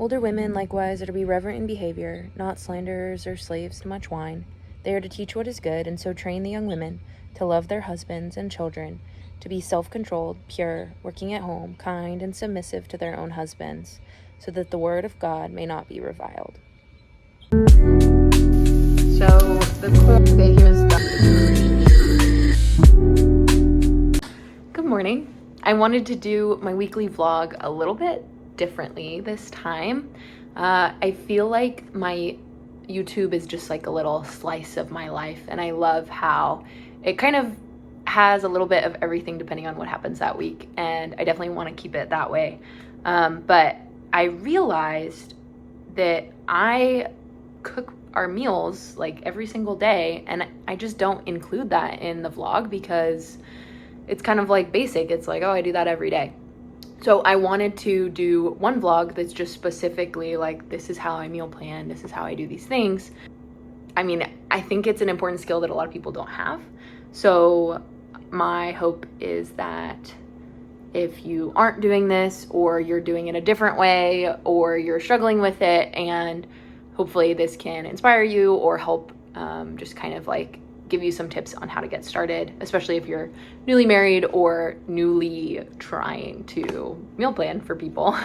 Older women likewise are to be reverent in behavior, not slanderers or slaves to much wine. They are to teach what is good, and so train the young women to love their husbands and children, to be self-controlled, pure, working at home, kind, and submissive to their own husbands, so that the word of God may not be reviled. So the quote today here is Good morning. I wanted to do my weekly vlog a little bit differently this time. I feel like my YouTube is just like a little slice of my life, and I love how it kind of has a little bit of everything depending on what happens that week, and I definitely want to keep it that way. But I realized that I cook our meals like every single day, and I just don't include that in the vlog because it's kind of like basic. It's like, oh, I do that every day. So I wanted to do one vlog that's just specifically like, this is how I meal plan, this is how I do these things. I mean, I think it's an important skill that a lot of people don't have. So my hope is that if you aren't doing this, or you're doing it a different way, or you're struggling with it, and hopefully this can inspire you or help just kind of like give you some tips on how to get started, especially if you're newly married or newly trying to meal plan for people.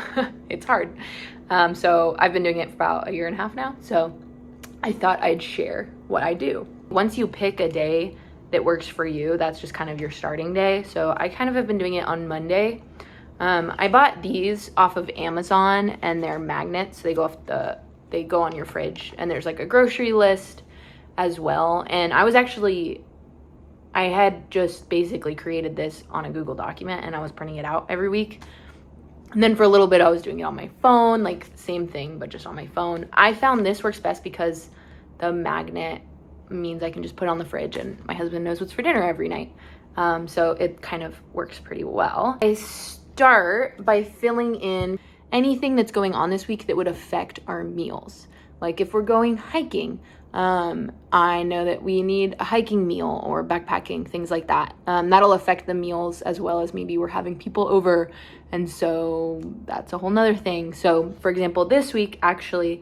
It's hard. So I've been doing it for about 1.5 years now. So I thought I'd share what I do. Once you pick a day that works for you, that's just kind of your starting day. So I kind of have been doing it on Monday. I bought these off of Amazon, and they're magnets. They go on your fridge, and there's like a grocery list as well. And I had just basically created this on a Google document, and I was printing it out every week. And then for a little bit I was doing it on my phone, like same thing, but just on my phone. I found this works best because the magnet means I can just put it on the fridge, and my husband knows what's for dinner every night. So it kind of works pretty well. I start by filling in anything that's going on this week that would affect our meals. Like if we're going hiking, I know that we need a hiking meal or backpacking, things like that. That'll affect the meals, as well as maybe we're having people over, and so that's a whole nother thing. So for example, this week, actually,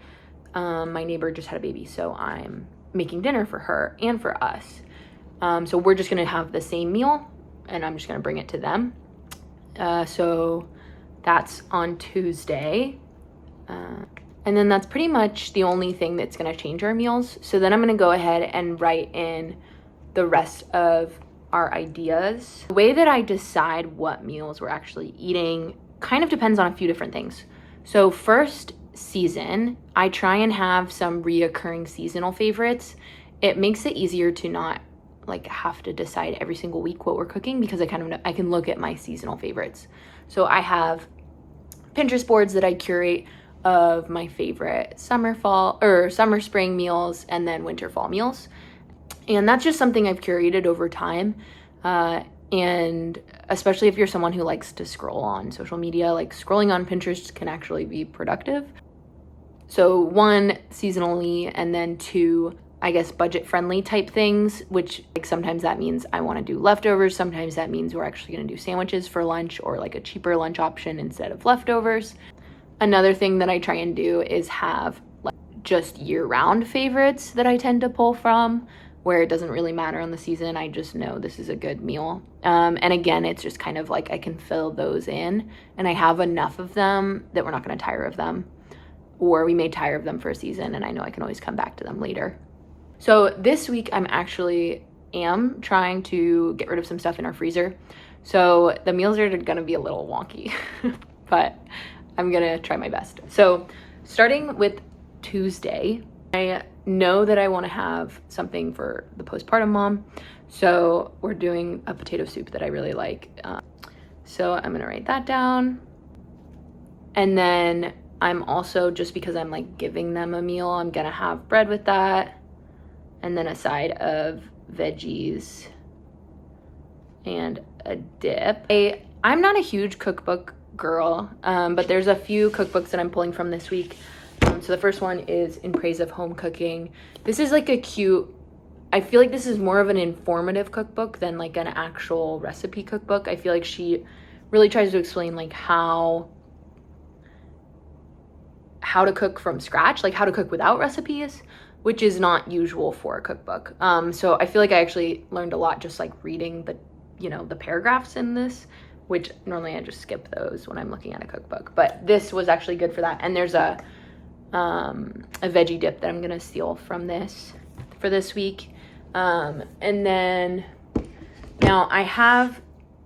my neighbor just had a baby, so I'm making dinner for her and for us. So we're just gonna have the same meal, and I'm just gonna bring it to them. So that's on Tuesday. And then that's pretty much the only thing that's gonna change our meals. So then I'm gonna go ahead and write in the rest of our ideas. The way that I decide what meals we're actually eating kind of depends on a few different things. So first, season, I try and have some reoccurring seasonal favorites. It makes it easier to not like have to decide every single week what we're cooking, because I can look at my seasonal favorites. So I have Pinterest boards that I curate of my favorite summer spring meals, and then winter fall meals. And that's just something I've curated over time. And especially if you're someone who likes to scroll on social media, like scrolling on Pinterest can actually be productive. So 1, seasonally, and then 2, I guess budget friendly type things, which like sometimes that means I want to do leftovers. Sometimes that means we're actually going to do sandwiches for lunch, or like a cheaper lunch option instead of leftovers. Another thing that I try and do is have like just year-round favorites that I tend to pull from, where it doesn't really matter on the season. I just know this is a good meal. And again, it's just kind of like I can fill those in, and I have enough of them that we're not going to tire of them, or we may tire of them for a season, and I know I can always come back to them later. So this week I'm actually trying to get rid of some stuff in our freezer. So the meals are going to be a little wonky, but I'm gonna try my best. So starting with Tuesday, I know that I want to have something for the postpartum mom. So we're doing a potato soup that I really like. So I'm gonna write that down. And then I'm also, just because I'm like giving them a meal, I'm gonna have bread with that, and then a side of veggies and a dip. I'm not a huge cookbook girl, but there's a few cookbooks that I'm pulling from this week. So the first one is In Praise of Home Cooking. This is like I feel like this is more of an informative cookbook than like an actual recipe cookbook. I feel like she really tries to explain like how how to cook from scratch, like how to cook without recipes, which is not usual for a cookbook. So I feel like I actually learned a lot just like reading the paragraphs in this, which normally I just skip those when I'm looking at a cookbook. But this was actually good for that. And there's a veggie dip that I'm gonna steal from this for this week. And then now I have,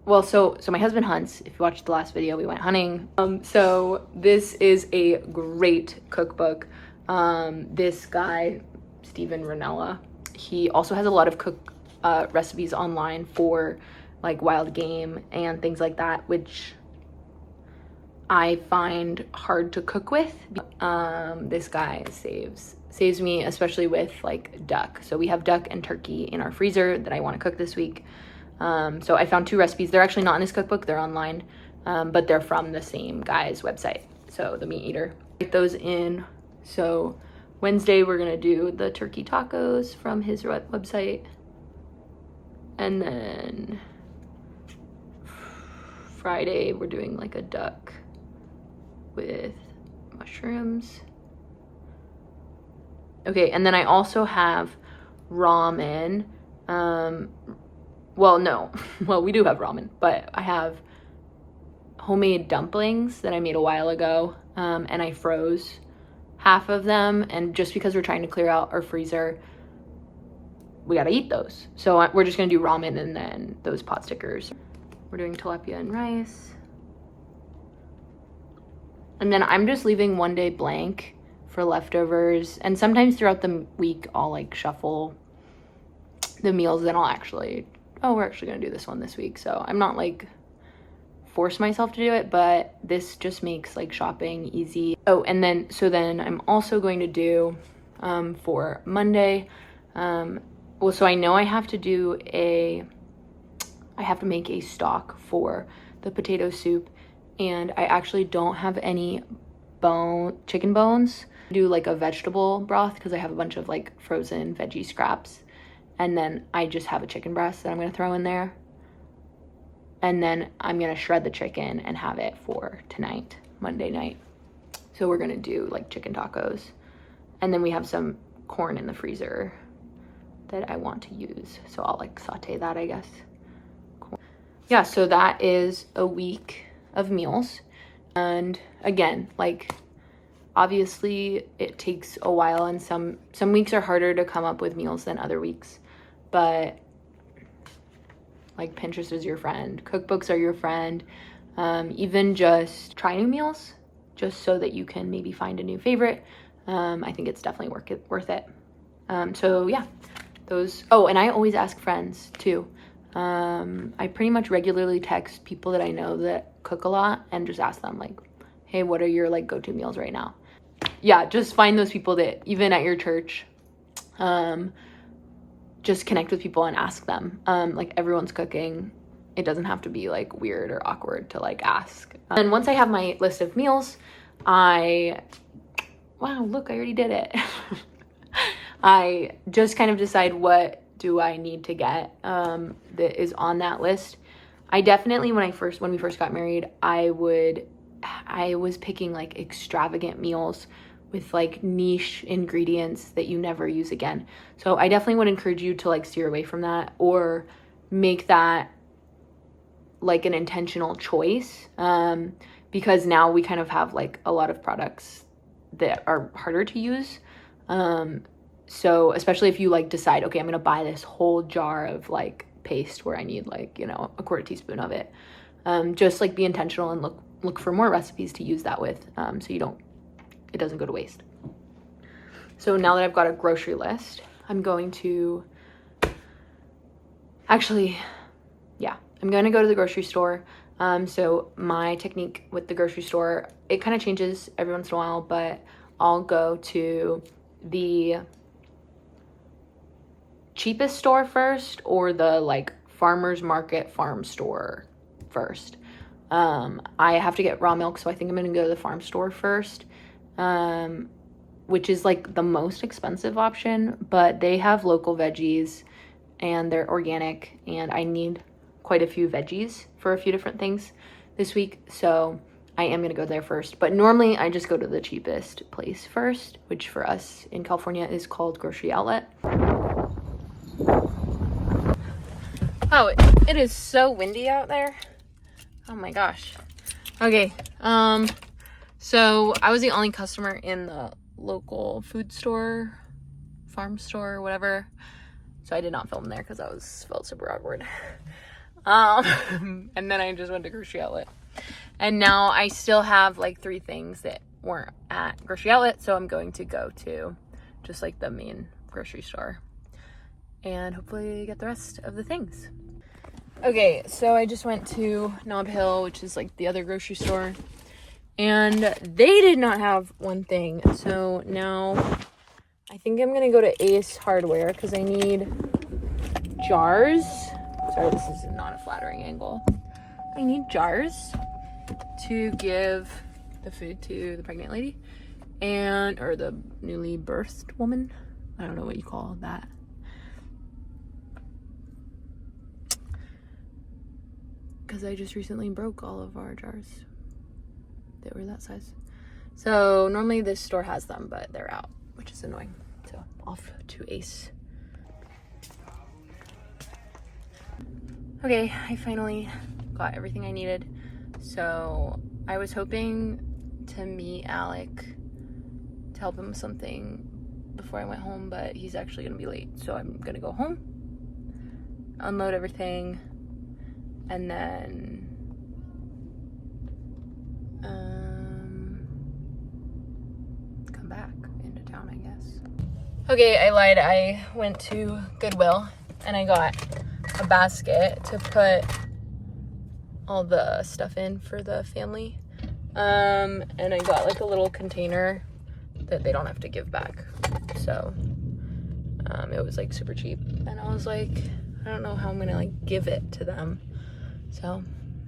well, so my husband hunts. If you watched the last video, we went hunting. So this is a great cookbook. This guy, Steven Ranella, he also has a lot of recipes online for like wild game and things like that, which I find hard to cook with. This guy saves me, especially with like duck. So we have duck and turkey in our freezer that I want to cook this week. So I found 2 recipes. They're actually not in his cookbook, they're online, but they're from the same guy's website, so the Meat Eater. Write those in. So Wednesday we're gonna do the turkey tacos from his website, and then Friday we're doing like a duck with mushrooms. Okay, and then I also have ramen. Well, no. Well, we do have ramen, but I have homemade dumplings that I made a while ago, and I froze half of them, and just because we're trying to clear out our freezer, we gotta eat those. So we're just gonna do ramen and then those pot stickers. We're doing tilapia and rice. And then I'm just leaving one day blank for leftovers, and sometimes throughout the week I'll like shuffle the meals, and I'll actually, we're actually gonna do this one this week. So I'm not like force myself to do it, but this just makes like shopping easy. Oh, and then then I'm also going to do for Monday, well, so I know I have to make a stock for the potato soup, and I actually don't have any chicken bones. Do like a vegetable broth because I have a bunch of like frozen veggie scraps, and then I just have a chicken breast that I'm gonna throw in there, and then I'm gonna shred the chicken and have it for tonight, Monday night. So we're gonna do like chicken tacos, and then we have some corn in the freezer that I want to use, so I'll like saute that, I guess. Cool. Yeah, so that is a week of meals. And again, like obviously it takes a while, and some weeks are harder to come up with meals than other weeks, but like Pinterest is your friend, cookbooks are your friend. Even just try new meals just so that you can maybe find a new favorite. I think it's definitely worth it. So yeah, and I always ask friends too. I pretty much regularly text people that I know that cook a lot and just ask them like, hey, what are your like go-to meals right now? Yeah, just find those people that even at your church, just connect with people and ask them. Like everyone's cooking. It doesn't have to be like weird or awkward to like ask. And once I have my list of meals, wow, look, I already did it. I just kind of decide what do I need to get that is on that list. I definitely, when we first got married, I was picking like extravagant meals with like niche ingredients that you never use again. So I definitely would encourage you to like steer away from that, or make that like an intentional choice, because now we kind of have like a lot of products that are harder to use. So especially if you like decide, okay, I'm gonna buy this whole jar of like paste where I need like, a quarter teaspoon of it. Just like be intentional and look for more recipes to use that with, so it doesn't go to waste. So now that I've got a grocery list, I'm going to I'm going to go to the grocery store. So my technique with the grocery store, it kind of changes every once in a while, but I'll go to the cheapest store first, or the like farmer's market farm store first. I have to get raw milk, so I think I'm gonna go to the farm store first, which is like the most expensive option, but they have local veggies and they're organic, and I need quite a few veggies for a few different things this week. So I am gonna go there first. But normally I just go to the cheapest place first, which for us in California is called Grocery Outlet. Oh, it is so windy out there. Oh my gosh. Okay, so I was the only customer in the local food store, farm store, whatever. So I did not film there because I felt super awkward. And then I just went to Grocery Outlet. And now I still have like 3 things that weren't at Grocery Outlet. So I'm going to go to just like the main grocery store and hopefully get the rest of the things. Okay, so I just went to Nob Hill, which is like the other grocery store. And they did not have one thing. So now I think I'm going to go to Ace Hardware because I need jars. Sorry, this is not a flattering angle. I need jars to give the food to the pregnant lady or the newly birthed woman. I don't know what you call that. Because I just recently broke all of our jars that were that size. So normally this store has them, but they're out, which is annoying. So off to Ace. Okay, I finally got everything I needed. So I was hoping to meet Alec to help him with something before I went home, but he's actually gonna be late. So I'm gonna go home, unload everything, and then come back into town, I guess. Okay, I lied. I went to Goodwill and I got a basket to put all the stuff in for the family. And I got like a little container that they don't have to give back. So it was like super cheap. And I was like, I don't know how I'm gonna like give it to them. So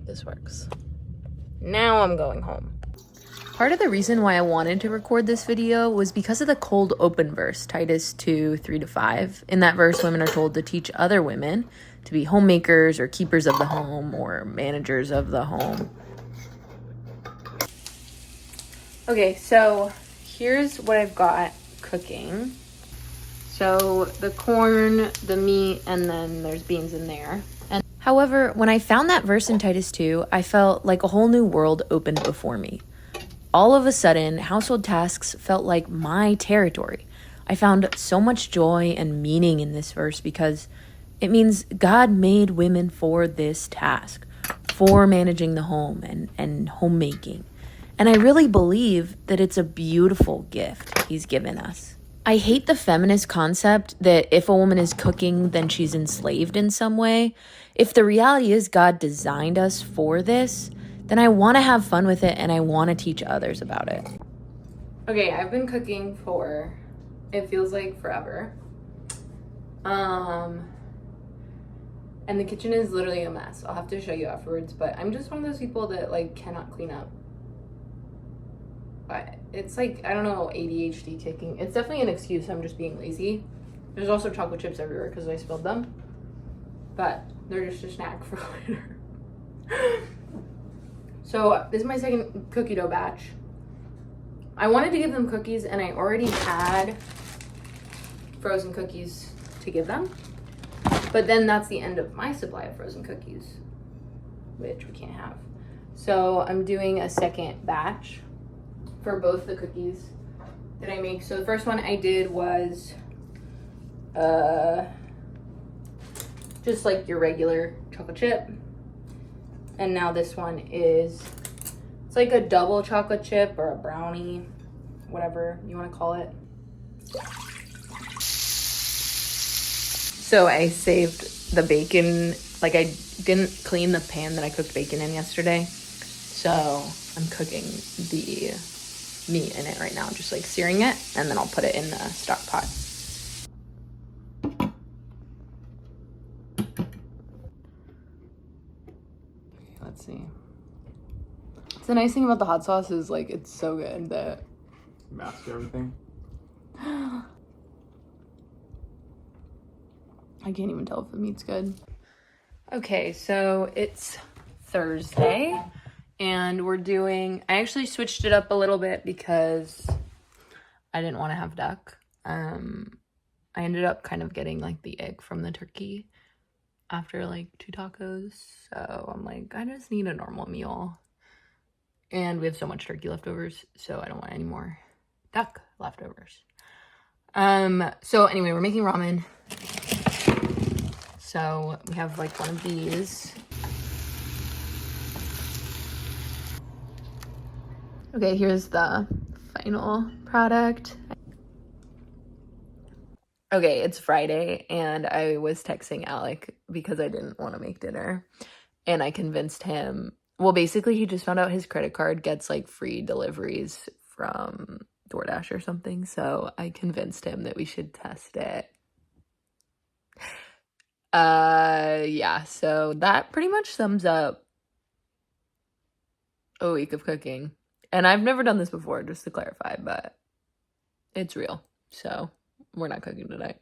this works. Now I'm going home. Part of the reason why I wanted to record this video was because of the cold open verse, Titus 2, 3-5. In that verse, women are told to teach other women to be homemakers or keepers of the home or managers of the home. Okay, so here's what I've got cooking. So the corn, the meat, and then there's beans in there. And however, when I found that verse in Titus 2, I felt like a whole new world opened before me. All of a sudden, household tasks felt like my territory. I found so much joy and meaning in this verse because it means God made women for this task, for managing the home and homemaking. And I really believe that it's a beautiful gift he's given us. I hate the feminist concept that if a woman is cooking, then she's enslaved in some way. If the reality is God designed us for this, then I want to have fun with it and I want to teach others about it. Okay, I've been cooking for, it feels like forever. And the kitchen is literally a mess. I'll have to show you afterwards, but I'm just one of those people that like cannot clean up. But it's like, I don't know, ADHD kicking. It's definitely an excuse. I'm just being lazy. There's also chocolate chips everywhere because I spilled them. But they're just a snack for later. So this is my second cookie dough batch. I wanted to give them cookies and I already had frozen cookies to give them. But then that's the end of my supply of frozen cookies, which we can't have. So I'm doing a second batch for both the cookies that I make. So the first one I did was just like your regular chocolate chip. And now this one is, it's like a double chocolate chip or a brownie, whatever you want to call it. So I saved the bacon, like I didn't clean the pan that I cooked bacon in yesterday. So I'm cooking the meat in it right now, just like searing it, and then I'll put it in the stock pot. Let's see. The nice thing about the hot sauce is like it's so good that mask everything. I can't even tell if the meat's good. Okay, so it's Thursday And I actually switched it up a little bit because I didn't want to have duck. I ended up kind of getting like the egg from the turkey after like 2 tacos. So I'm like, I just need a normal meal. And we have so much turkey leftovers, so I don't want any more duck leftovers. So anyway, we're making ramen. So we have like one of these. Okay, here's the final product. Okay, it's Friday and I was texting Alec because I didn't want to make dinner. And I convinced him, well, basically he just found out his credit card gets like free deliveries from DoorDash or something. So I convinced him that we should test it. Yeah, so that pretty much sums up a week of cooking. And I've never done this before, just to clarify, but it's real. So we're not cooking tonight.